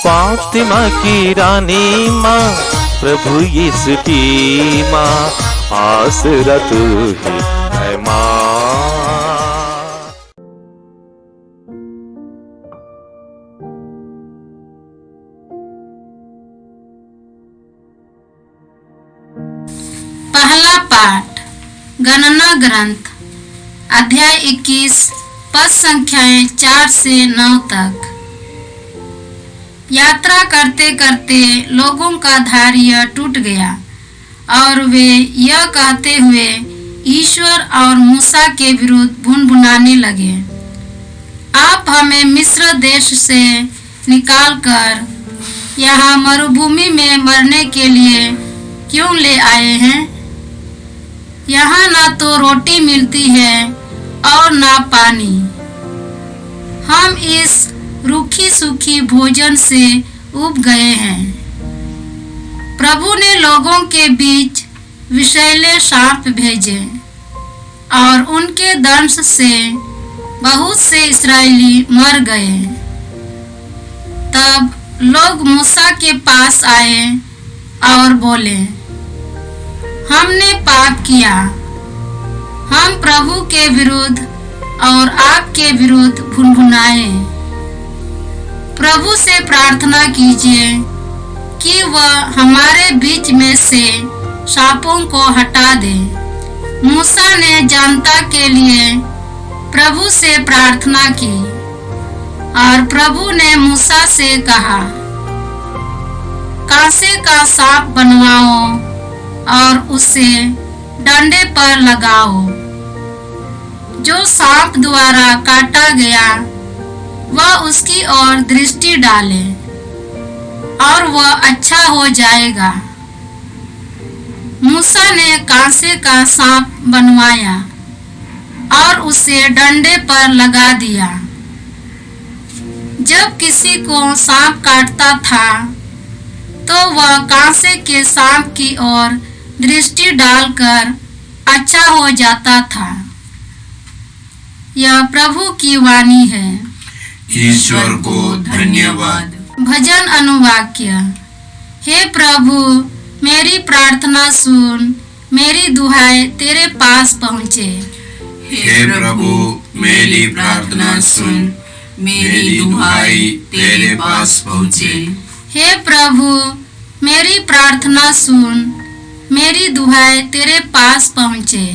फातिमा की रानी माँ, प्रभु यीशु की माँ, आसरा तू ही है माँ। पहला पाठ गणना ग्रंथ अध्याय 21 पद संख्याएं 4 से 9 तक। यात्रा करते करते लोगों का धैर्य टूट गया और वे यह कहते हुए ईश्वर और मूसा के विरुद्ध भुनभुनाने लगे, आप हमें मिस्र देश से निकालकर यहाँ मरुभूमि में मरने के लिए क्यों ले आए हैं? यहाँ ना तो रोटी मिलती है और ना पानी। हम इस रूखी सूखी भोजन से उब गए हैं। प्रभु ने लोगों के बीच विषैले सांप भेजे और उनके दंश से बहुत से इस्राएली मर गए। तब लोग मूसा के पास आए और बोले, हमने पाप किया, हम प्रभु के विरुद्ध और आपके विरुद्ध भुनभुनाए। प्रभु से प्रार्थना कीजिए कि वह हमारे बीच में से सांपों को हटा दे। मूसा ने जनता के लिए प्रभु से प्रार्थना की और प्रभु ने मूसा से कहा, कांसे का सांप बनवाओ और उसे डंडे पर लगाओ। जो सांप द्वारा काटा गया वह उसकी ओर दृष्टि डाले और वह अच्छा हो जाएगा। मूसा ने कांसे का सांप बनवाया और उसे डंडे पर लगा दिया। जब किसी को सांप काटता था तो वह कांसे के सांप की ओर दृष्टि डालकर अच्छा हो जाता था। यह प्रभु की वाणी है। ईश्वर को धन्यवाद। भजन अनुवाक्य। हे प्रभु, मेरी प्रार्थना सुन, मेरी दुहाई तेरे पास पहुँचे। हे प्रभु, मेरी प्रार्थना सुन, मेरी दुहाई तेरे पास पहुँचे। हे प्रभु, मेरी प्रार्थना सुन, मेरी दुहाई तेरे पास पहुँचे।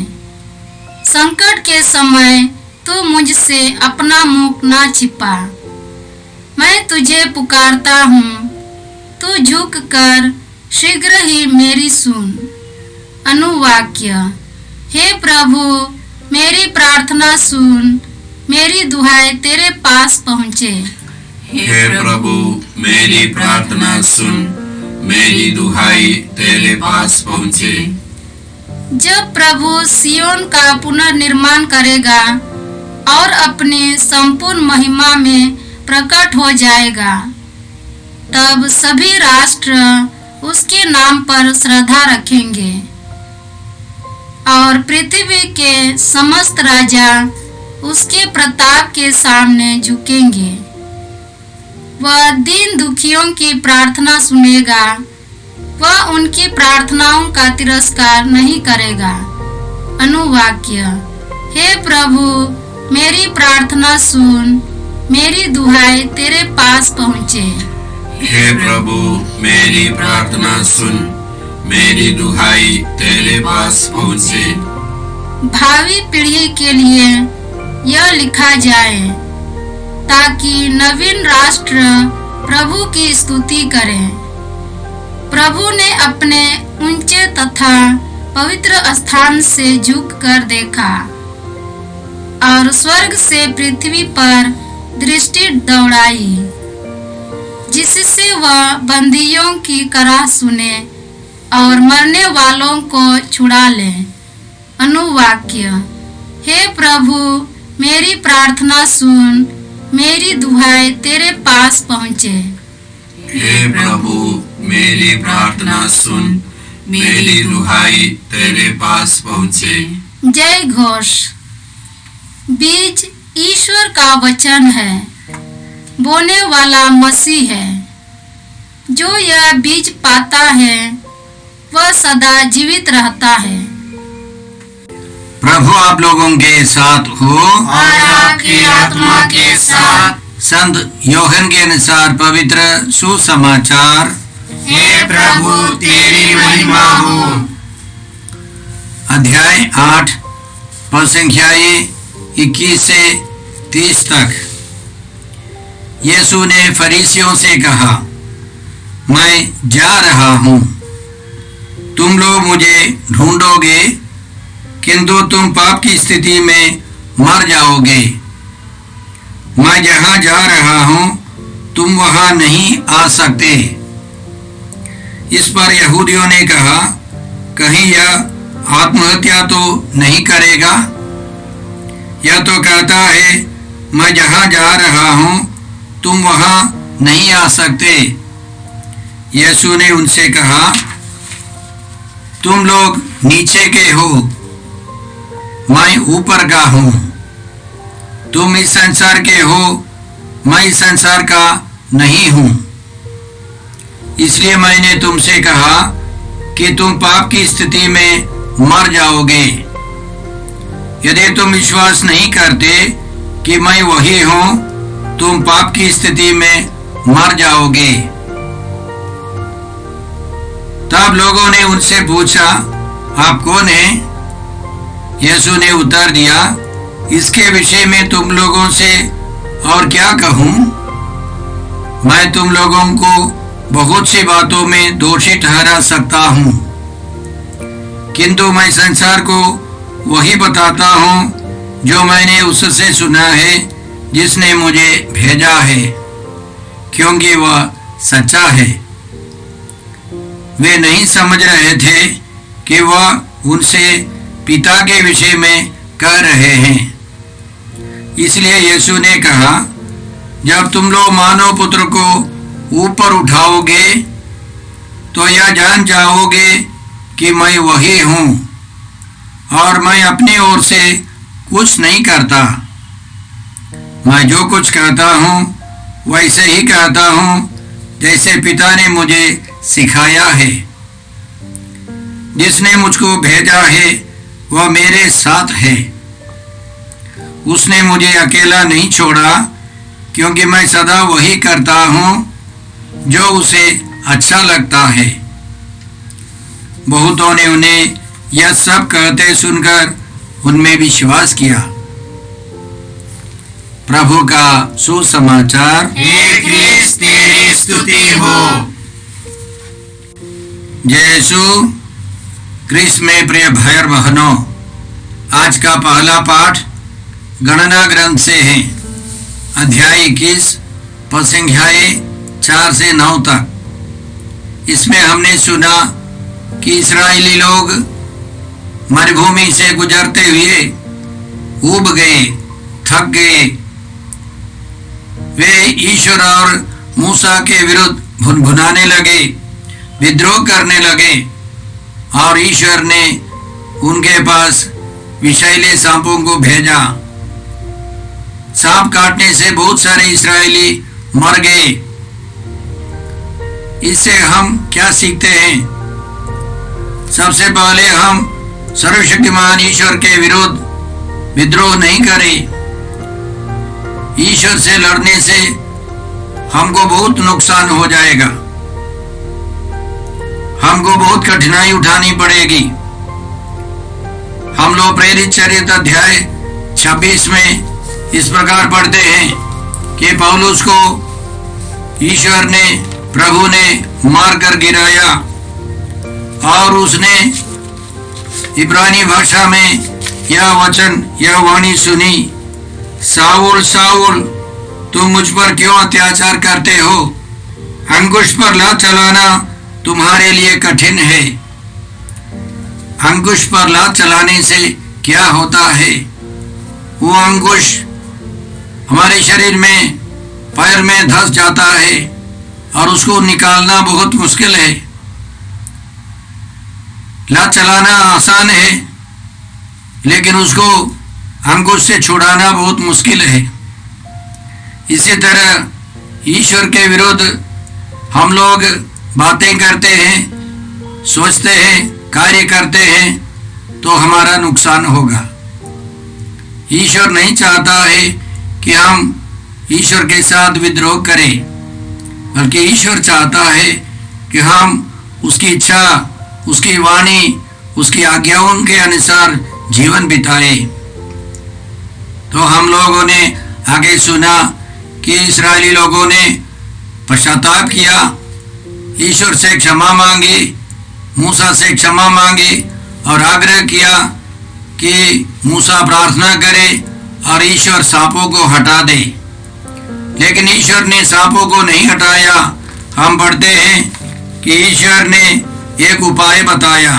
संकट के समय तू मुझसे अपना मुख ना छिपा। मैं तुझे पुकारता हूँ, तू झुक कर शीघ्र ही मेरी सुन। अनुवाक्य। हे प्रभु, मेरी प्रार्थना सुन, मेरी दुहाई तेरे पास पहुँचे। हे प्रभु, मेरी प्रार्थना सुन, मेरी दुहाई तेरे पास पहुँचे। जब प्रभु सियोन का पुनर्निर्माण करेगा और अपनी संपूर्ण महिमा में प्रकट हो जाएगा, तब सभी राष्ट्र उसके नाम पर श्रद्धा रखेंगे और पृथ्वी के समस्त राजा उसके प्रताप के सामने झुकेंगे। वह दीन दुखियों की प्रार्थना सुनेगा, वह उनकी प्रार्थनाओं का तिरस्कार नहीं करेगा। अनुवाक्य। हे प्रभु, मेरी प्रार्थना सुन, मेरी दुहाई तेरे पास पहुँचे। हे प्रभु, मेरी प्रार्थना सुन, मेरी दुहाई तेरे पास पहुँचे। भावी पीढ़ी के लिए यह लिखा जाए ताकि नवीन राष्ट्र प्रभु की स्तुति करें। प्रभु ने अपने ऊंचे तथा पवित्र स्थान से झुक कर देखा और स्वर्ग से पृथ्वी पर दृष्टि दौड़ाई, जिससे वह बंदियों की कराह सुने और मरने वालों को छुड़ा ले। अनुवाक्य। हे प्रभु, मेरी प्रार्थना सुन, मेरी दुहाई तेरे पास पहुँचे। हे प्रभु, मेरी प्रार्थना सुन, मेरी दुहाई तेरे पास पहुँचे। जय घोष। बीज ईश्वर का वचन है, बोने वाला मसीह है। जो यह बीज पाता है वह सदा जीवित रहता है। प्रभु आप लोगों के साथ हो और आपकी आत्मा के साथ। संत यूहन्ना के अनुसार पवित्र सुसमाचार। हे प्रभु तेरी महिमा हो। अध्याय 8 पद संख्याएं 21 से 30 तक। यीशु ने फरीसियों से कहा, मैं जा रहा हूँ, तुम लोग मुझे ढूंढोगे, किंतु तुम पाप की स्थिति में मर जाओगे। मैं जहाँ जा रहा हूँ तुम वहाँ नहीं आ सकते। इस पर यहूदियों ने कहा, कहीं यह आत्महत्या तो नहीं करेगा? यह तो कहता है, मैं जहाँ जा रहा हूँ तुम वहाँ नहीं आ सकते। यीशु ने उनसे कहा, तुम लोग नीचे के हो, मैं ऊपर का हूँ। तुम इस संसार के हो, मैं इस संसार का नहीं हूँ। इसलिए मैंने तुमसे कहा कि तुम पाप की स्थिति में मर जाओगे। यदि तुम विश्वास नहीं करते कि मैं वही हूँ, तुम पाप की स्थिति में मर जाओगे। तब लोगों ने उनसे पूछा, आप कौन हैं? यीशु ने उत्तर दिया, इसके विषय में तुम लोगों से और क्या कहूँ? मैं तुम लोगों को बहुत सी बातों में दोषी ठहरा सकता हूँ, किंतु मैं संसार को वही बताता हूँ जो मैंने उससे सुना है जिसने मुझे भेजा है, क्योंकि वह सच्चा है। वे नहीं समझ रहे थे कि वह उनसे पिता के विषय में कह रहे हैं। इसलिए यीशु ने कहा, जब तुम लोग मानव पुत्र को ऊपर उठाओगे तो यह जान जाओगे कि मैं वही हूँ, और मैं अपनी ओर से कुछ नहीं करता। मैं जो कुछ कहता हूँ वैसे ही कहता हूँ जैसे पिता ने मुझे सिखाया है। जिसने मुझको भेजा है वह मेरे साथ है। उसने मुझे अकेला नहीं छोड़ा, क्योंकि मैं सदा वही करता हूँ जो उसे अच्छा लगता है। बहुतों ने उन्हें यह सब कहते सुनकर उनमें विश्वास किया। प्रभु का सुसमाचार। हे क्रिस्त तेरी स्तुति हो। जय यीशु क्रिस्त में प्रिय भाई बहनों, आज का पहला पाठ गणना ग्रंथ से है। अध्याय 21 पद संख्याएं 4 से 9 तक। इसमें हमने सुना कि इस्राएली लोग मरुभूमि से गुजरते हुए ऊब गए, थक गए। वे ईश्वर और मूसा के विरुद्ध भुनभुनाने लगे, विद्रोह करने लगे, और ईश्वर ने उनके पास विषैले सांपों को भेजा। सांप काटने से बहुत सारे इस्राएली मर गए। इससे हम क्या सीखते हैं? सबसे पहले हम सर्वशक्तिमान ईश्वर के विरुद्ध विद्रोह नहीं करें। ईश्वर से लड़ने से हमको बहुत नुकसान हो जाएगा, हमको बहुत कठिनाई उठानी पड़ेगी। हम लोग प्रेरित चरित्र अध्याय 26 में इस प्रकार पढ़ते हैं कि पौलुस को ईश्वर ने, प्रभु ने मार कर गिराया, और उसने इब्रानी भाषा में यह वचन, यह वाणी सुनी, साउल साउल तुम मुझ पर क्यों अत्याचार करते हो? अंकुश पर लात चलाना तुम्हारे लिए कठिन है। अंकुश पर लात चलाने से क्या होता है? वो अंकुश हमारे शरीर में, पैर में धंस जाता है और उसको निकालना बहुत मुश्किल है। लात चलाना आसान है, लेकिन उसको अंकुश से छुड़ाना बहुत मुश्किल है। इसी तरह ईश्वर के विरुद्ध हम लोग बातें करते हैं, सोचते हैं, कार्य करते हैं तो हमारा नुकसान होगा। ईश्वर नहीं चाहता है कि हम ईश्वर के साथ विद्रोह करें, बल्कि ईश्वर चाहता है कि हम उसकी इच्छा, उसकी वाणी, उसकी आज्ञाओं के अनुसार जीवन बिताए। तो हम लोगों ने आगे सुना कि इस्राएली लोगों ने पश्चाताप किया, ईश्वर से क्षमा मांगी, मूसा से क्षमा मांगी और आग्रह किया कि मूसा प्रार्थना करे और ईश्वर सांपों को हटा दे। लेकिन ईश्वर ने सांपों को नहीं हटाया। हम पढ़ते हैं कि ईश्वर ने एक उपाय बताया,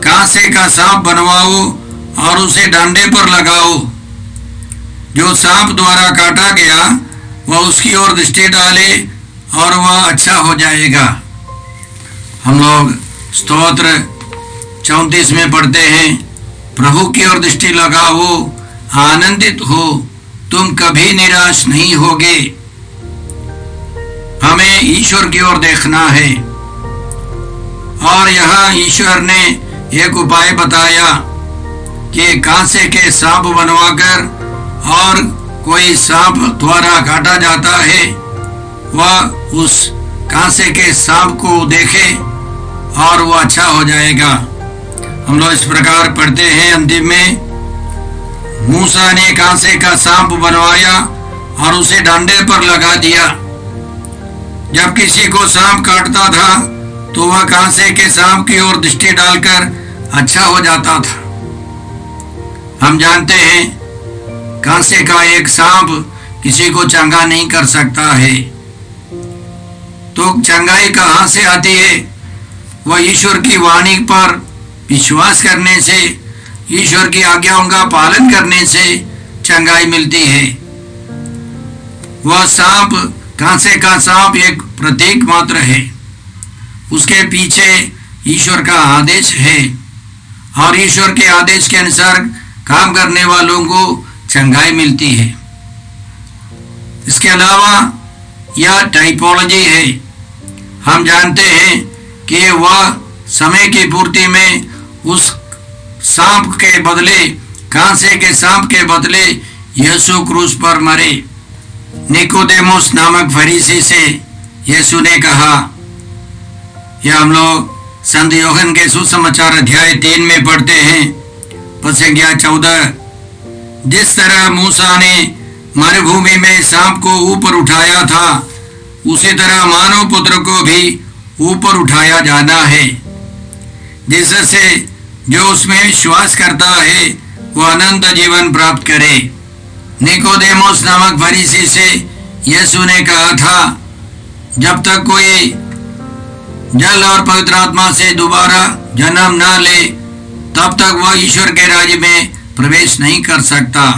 कांसे का सांप बनवाओ और उसे डंडे पर लगाओ। जो सांप द्वारा काटा गया वह उसकी ओर दृष्टि डाले और वह अच्छा हो जाएगा। हम लोग स्तोत्र 34 में पढ़ते हैं, प्रभु की ओर दृष्टि लगाओ, आनंदित हो, तुम कभी निराश नहीं होगे। हमें ईश्वर की ओर देखना है। और यहाँ ईश्वर ने एक उपाय बताया कि कांसे के सांप बनवाकर, और कोई सांप द्वारा काटा जाता है वह उस कांसे के सांप को देखे और वो अच्छा हो जाएगा। हम लोग इस प्रकार पढ़ते हैं अंतिम में, मूसा ने कांसे का सांप बनवाया और उसे डंडे पर लगा दिया। जब किसी को सांप काटता था तो वह कांसे के सांप की ओर दृष्टि डालकर अच्छा हो जाता था। हम जानते हैं कांसे का एक सांप किसी को चंगा नहीं कर सकता है। तो चंगाई कहाँ से आती है? वह ईश्वर की वाणी पर विश्वास करने से, ईश्वर की आज्ञाओं का पालन करने से चंगाई मिलती है। वह सांप, कांसे का सांप एक प्रतीक मात्र है, उसके पीछे ईश्वर का आदेश है और ईश्वर के आदेश के अनुसार काम करने वालों को चंगाई मिलती है। इसके अलावा यह टाइपोलॉजी है। हम जानते हैं कि वह समय की पूर्ति में उस सांप के बदले, कांसे के सांप के बदले यीशु क्रूस पर मरे। निकोदेमुस नामक फरीसी से यीशु ने कहा, यह हम लोग संत यूहन्ना के सुसमाचार अध्याय 3 में पढ़ते हैं, पद संख्या 14, जिस तरह मूसा ने मरुभूमि में सांप को ऊपर उठाया था, उसी तरह मानव पुत्र को भी ऊपर उठाया जाना है, जिससे जो उसमें विश्वास करता है वह अनंत जीवन प्राप्त करे। निकोदेमुस नामक फरीसी से यीशु ने कहा था, जब तक कोई जल और पवित्र आत्मा से दोबारा जन्म न ले तब तक वह ईश्वर के राज्य में प्रवेश नहीं कर सकता।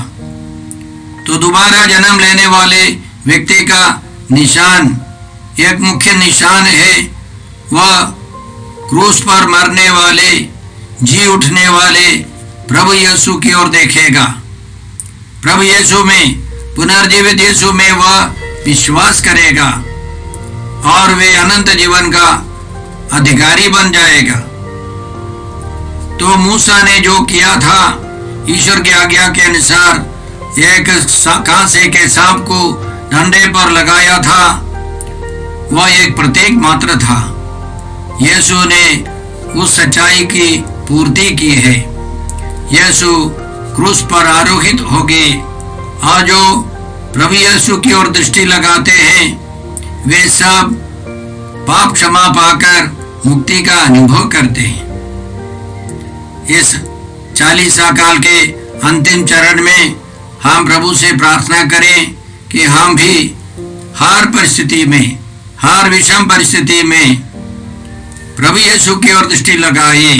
तो दोबारा जन्म लेने वाले व्यक्ति का निशान, एक मुख्य निशान है, वह क्रूस पर मरने वाले, जी उठने वाले प्रभु यीशु की ओर देखेगा। प्रभु यीशु में, पुनर्जीवित यीशु में वह विश्वास करेगा और वे अनंत जीवन का अधिकारी बन जाएगा। तो मूसा ने जो किया था, ईश्वर की आज्ञा के अनुसार एक कांसे के सांप को डंडे पर लगाया था, वह एक प्रतीक मात्र था। यीशु ने उस सच्चाई की पूर्ति की है। यीशु क्रूस पर आरोहित हो गए और जो प्रभु यीशु की ओर दृष्टि लगाते हैं वे सब पाप क्षमा पाकर मुक्ति का अनुभव करते हैं। इस 40 काल के अंतिम चरण में हम प्रभु से प्रार्थना करें कि हम भी हर परिस्थिति में, हर विषम परिस्थिति में प्रभु यीशु की ओर दृष्टि लगाए,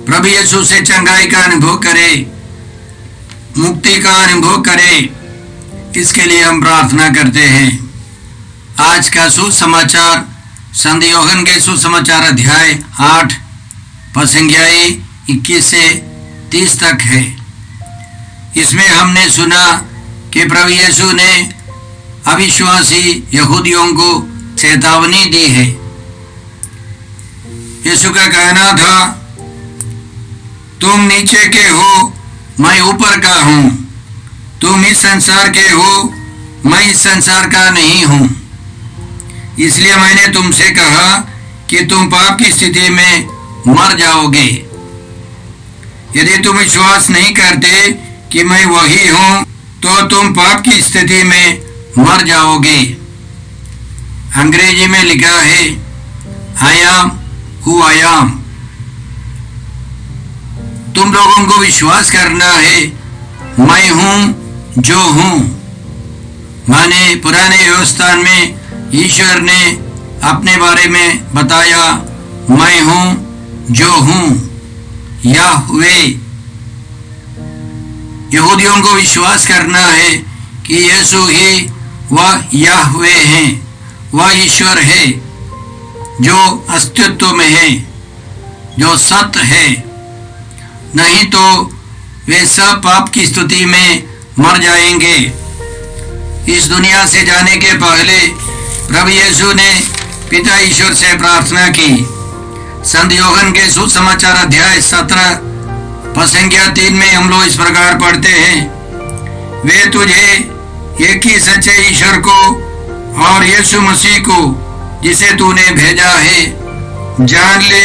प्रभु यीशु से चंगाई का अनुभव करें, मुक्ति का अनुभव करें। इसके लिए हम प्रार्थना करते हैं। आज का सुसमाचार संत यूहन्ना के सुसमाचार अध्याय 8 पद संख्या 21 से 30 तक है। इसमें हमने सुना कि प्रभु यीशु ने अविश्वासी यहूदियों को चेतावनी दी है। यीशु का कहना था, तुम नीचे के हो, मैं ऊपर का हूं। तुम इस संसार के हो, मैं इस संसार का नहीं हूं। इसलिए मैंने तुमसे कहा कि तुम पाप की स्थिति में मर जाओगे। यदि तुम विश्वास नहीं करते कि मैं वही हूं, तो तुम पाप की स्थिति में मर जाओगे। अंग्रेजी में लिखा है, I am who I am. तुम लोगों को विश्वास करना है, मैं हूं जो हूं। माने पुराने व्यवस्था में ईश्वर ने अपने बारे में बताया, मैं हूं जो हूं, याहवे। यहूदियों को विश्वास करना है कि यीशु ही वह याहवे हैं, वह ईश्वर है जो अस्तित्व में है, जो सत्य है। नहीं तो वे सब पाप की स्थिति में मर जाएंगे। इस दुनिया से जाने के पहले प्रभु यीशु ने पिता ईश्वर से प्रार्थना की। संत यूहन्ना के सुसमाचार अध्याय 17 पसंख्या 3 में हम लोग इस प्रकार पढ़ते हैं, वे तुझे एक ही सच्चे ईश्वर को और यीशु मसीह को जिसे तूने भेजा है जान ले,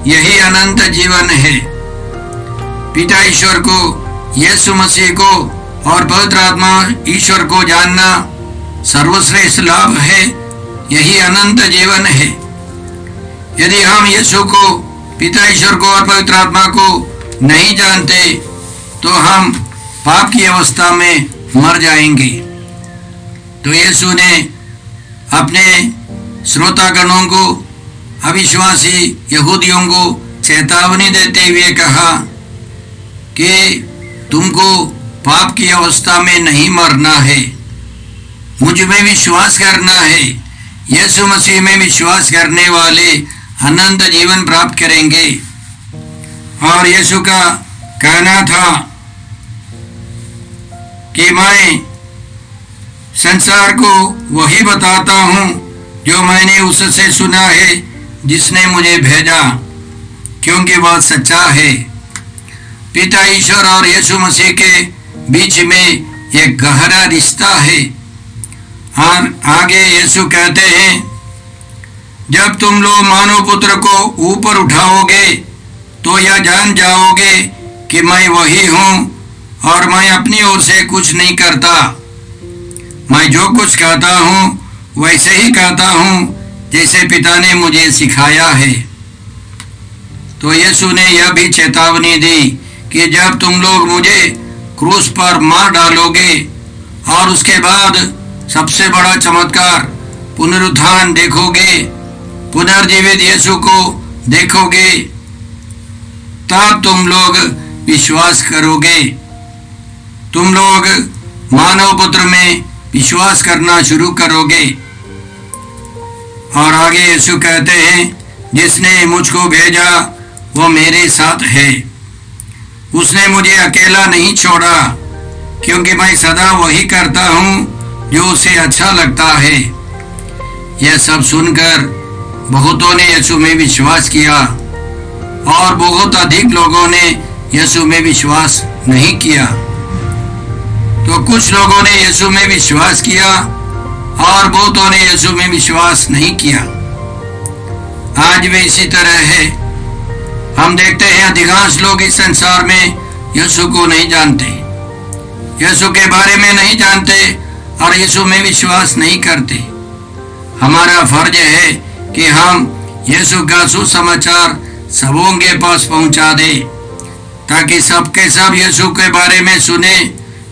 यही अनंत जीवन है। पिता ईश्वर को, यीशु मसीह को और पवित्र आत्मा ईश्वर को जानना सर्वश्रेष्ठ लाभ है, यही अनंत जीवन है। यदि हम यीशु को, पिता ईश्वर को और पवित्र आत्मा को नहीं जानते तो हम पाप की अवस्था में मर जाएंगे। तो यीशु ने अपने श्रोतागणों को, अविश्वासी यहूदियों को चेतावनी देते हुए कहा कि तुमको पाप की अवस्था में नहीं मरना है, मुझ में विश्वास करना है। यीशु मसीह में विश्वास करने वाले अनंत जीवन प्राप्त करेंगे। और यीशु का कहना था कि मैं संसार को वही बताता हूं जो मैंने उससे सुना है जिसने मुझे भेजा, क्योंकि वह सच्चा है। पिता ईश्वर और यीशु मसीह के बीच में एक गहरा रिश्ता है। और आगे यीशु कहते हैं, जब तुम लोग मानव पुत्र को ऊपर उठाओगे तो यह जान जाओगे कि मैं वही हूं और मैं अपनी ओर से कुछ नहीं करता। मैं जो कुछ कहता हूं वैसे ही कहता हूं जैसे पिता ने मुझे सिखाया है। तो यीशु ने यह भी चेतावनी दी कि जब तुम लोग मुझे क्रूस पर मार डालोगे और उसके बाद सबसे बड़ा चमत्कार पुनरुत्थान देखोगे, पुनर्जीवित यीशु को देखोगे, तब तुम लोग विश्वास करोगे। तुम लोग मानव पुत्र में विश्वास करना शुरू करोगे। और आगे यीशु कहते हैं, जिसने मुझको भेजा वो मेरे साथ है। उसने मुझे अकेला नहीं छोड़ा, क्योंकि मैं सदा वही करता हूँ जो उसे अच्छा लगता है। यह सब सुनकर बहुतों ने यीशु में विश्वास किया और बहुत अधिक लोगों ने यीशु में विश्वास नहीं किया। तो कुछ लोगों ने यीशु में विश्वास किया और बहुतों ने यीशु में विश्वास नहीं किया। आज भी इसी तरह है। हम देखते हैं अधिकांश लोग इस संसार में यीशु को नहीं जानते, यीशु के बारे में नहीं जानते और यीशु में विश्वास नहीं करते। हमारा फर्ज है कि हम यीशु का सुसमाचार सबों के पास पहुंचा दे, ताकि सबके सब यीशु के बारे में सुने,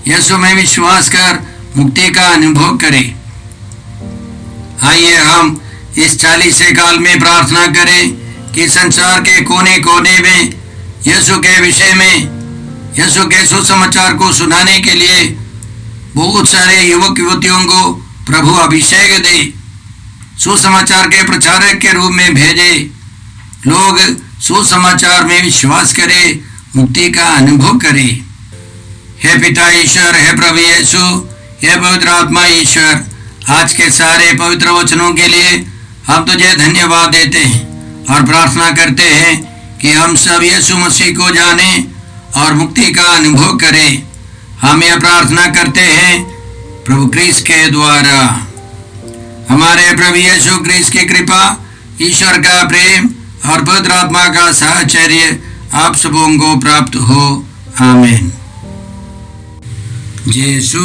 यीशु में विश्वास कर मुक्ति का अनुभव करें। आइए हम इस 40 काल में प्रार्थना करें कि संसार के कोने कोने में यीशु के विषय में, यीशु के सुसमाचार को सुनाने के लिए बहुत सारे युवक युवतियों को प्रभु अभिषेक दे, सुसमाचार के प्रचारक के रूप में भेजे। लोग सुसमाचार में विश्वास करें, मुक्ति का अनुभव करें। हे पिता ईश्वर, हे प्रभु यीशु, हे पवित्र आत्मा ईश्वर, आज के सारे पवित्र वचनों के लिए हम तुझे धन्यवाद देते हैं और प्रार्थना करते हैं कि हम सब यीशु मसीह को जाने और मुक्ति का अनुभव करें। हम यह प्रार्थना करते हैं प्रभु क्रिस्त के द्वारा। हमारे प्रभु यीशु क्रिस्त की कृपा, ईश्वर का प्रेम और पवित्र आत्मा का साहचर्य आप सबों को प्राप्त हो। आमीन। यीशु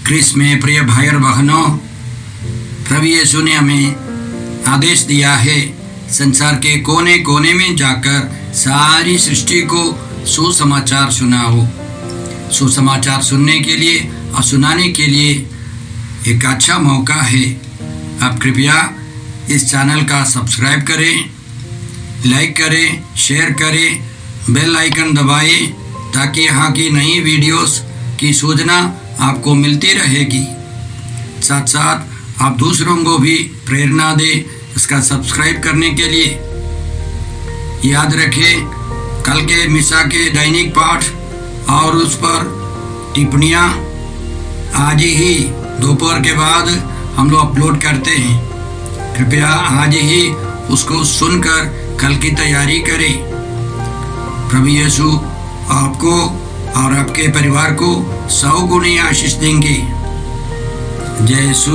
क्रिस्त में प्रिय भाई और बहनों, प्रभु यीशु ने हमें आदेश दिया है संसार के कोने कोने में जाकर सारी सृष्टि को सुसमाचार सुनाओ। सुसमाचार सुनने के लिए और सुनाने के लिए एक अच्छा मौका है। आप कृपया इस चैनल का सब्सक्राइब करें, लाइक करें, शेयर करें, बेल आइकन दबाएं ताकि यहाँ की नई वीडियोस की सूचना आपको मिलती रहेगी। साथ साथ आप दूसरों को भी प्रेरणा दें इसका सब्सक्राइब करने के लिए। याद रखें, कल के मिसा के दैनिक पाठ और उस पर टिप्पणियाँ आज ही दोपहर के बाद हम लोग अपलोड करते हैं। कृपया आज ही उसको सुनकर कल की तैयारी करें। प्रभु यीशु आपको और आपके परिवार को 100 गुनी आशीष देंगे। जय यीशु।